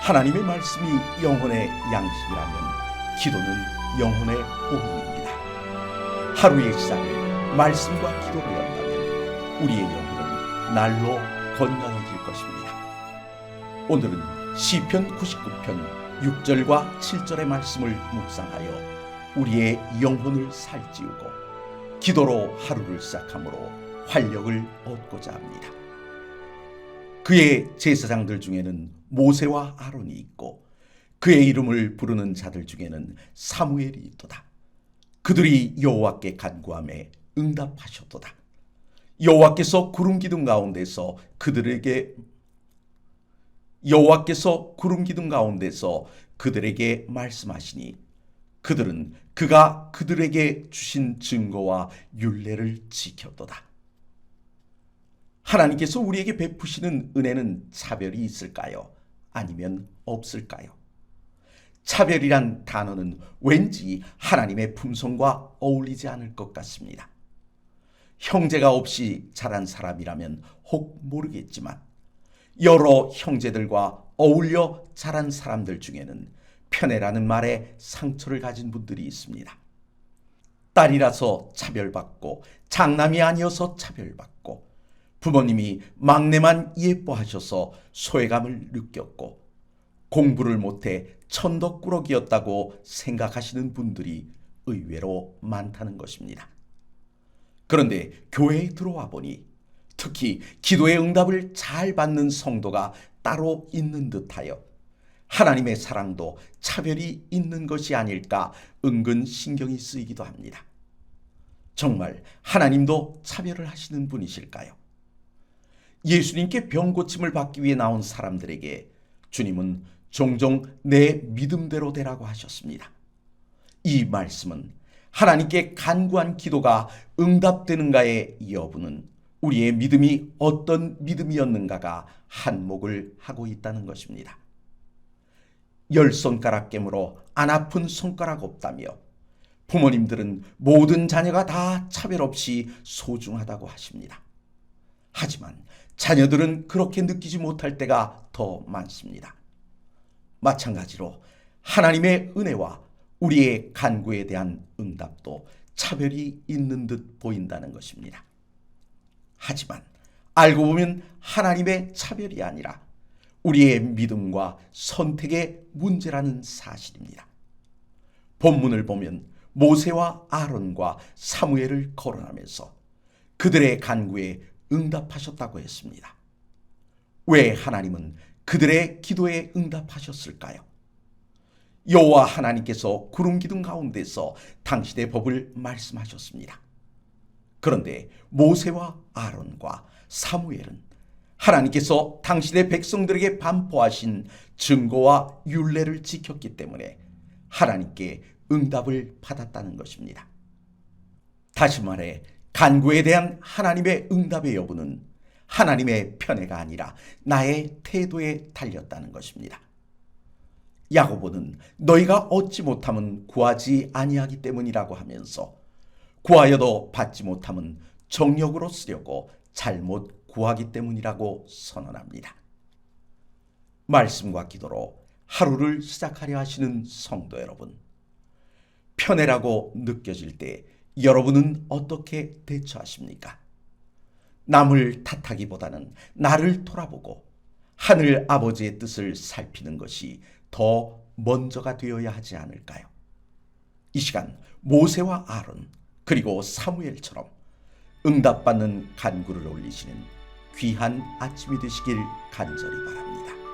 하나님의 말씀이 영혼의 양식이라면 기도는 영혼의 보험입니다. 하루의 시작을 말씀과 기도로 연다면 우리의 영혼은 날로 건강해질 것입니다. 오늘은 시편 99편 6절과 7절의 말씀을 묵상하여 우리의 영혼을 살찌우고 기도로 하루를 시작함으로 활력을 얻고자 합니다. 그의 제사장들 중에는 모세와 아론이 있고 그의 이름을 부르는 자들 중에는 사무엘이 있도다. 그들이 여호와께 간구하매 응답하셨도다. 여호와께서 구름 기둥 가운데서 그들에게 말씀하시니 그들은 그가 그들에게 주신 증거와 율례를 지켰도다. 하나님께서 우리에게 베푸시는 은혜는 차별이 있을까요? 아니면 없을까요? 차별이란 단어는 왠지 하나님의 품성과 어울리지 않을 것 같습니다. 형제가 없이 자란 사람이라면 혹 모르겠지만 여러 형제들과 어울려 자란 사람들 중에는 편애라는 말에 상처를 가진 분들이 있습니다. 딸이라서 차별받고 장남이 아니어서 차별받고 부모님이 막내만 예뻐하셔서 소외감을 느꼈고 공부를 못해 천덕꾸러기였다고 생각하시는 분들이 의외로 많다는 것입니다. 그런데 교회에 들어와 보니 특히 기도의 응답을 잘 받는 성도가 따로 있는 듯하여 하나님의 사랑도 차별이 있는 것이 아닐까 은근 신경이 쓰이기도 합니다. 정말 하나님도 차별을 하시는 분이실까요? 예수님께 병 고침을 받기 위해 나온 사람들에게 주님은 종종 내 믿음대로 되라고 하셨습니다. 이 말씀은 하나님께 간구한 기도가 응답되는가의 여부는 우리의 믿음이 어떤 믿음이었는가가 한몫을 하고 있다는 것입니다. 10손가락 깨물어 안 아픈 손가락 없다며 부모님들은 모든 자녀가 다 차별 없이 소중하다고 하십니다. 하지만 자녀들은 그렇게 느끼지 못할 때가 더 많습니다. 마찬가지로 하나님의 은혜와 우리의 간구에 대한 응답도 차별이 있는 듯 보인다는 것입니다. 하지만 알고 보면 하나님의 차별이 아니라 우리의 믿음과 선택의 문제라는 사실입니다. 본문을 보면 모세와 아론과 사무엘을 거론하면서 그들의 간구에 응답하셨다고 했습니다. 왜 하나님은 그들의 기도에 응답하셨을까요? 여호와 하나님께서 구름 기둥 가운데서 당신의 법을 말씀하셨습니다. 그런데 모세와 아론과 사무엘은 하나님께서 당신의 백성들에게 반포하신 증거와 율례를 지켰기 때문에 하나님께 응답을 받았다는 것입니다. 다시 말해 간구에 대한 하나님의 응답의 여부는 하나님의 편애가 아니라 나의 태도에 달렸다는 것입니다. 야고보는 너희가 얻지 못함은 구하지 아니하기 때문이라고 하면서 구하여도 받지 못함은 정욕으로 쓰려고 잘못 구하기 때문이라고 선언합니다. 말씀과 기도로 하루를 시작하려 하시는 성도 여러분, 편애라고 느껴질 때 여러분은 어떻게 대처하십니까? 남을 탓하기보다는 나를 돌아보고 하늘 아버지의 뜻을 살피는 것이 더 먼저가 되어야 하지 않을까요? 이 시간 모세와 아론 그리고 사무엘처럼 응답받는 간구를 올리시는 귀한 아침이 되시길 간절히 바랍니다.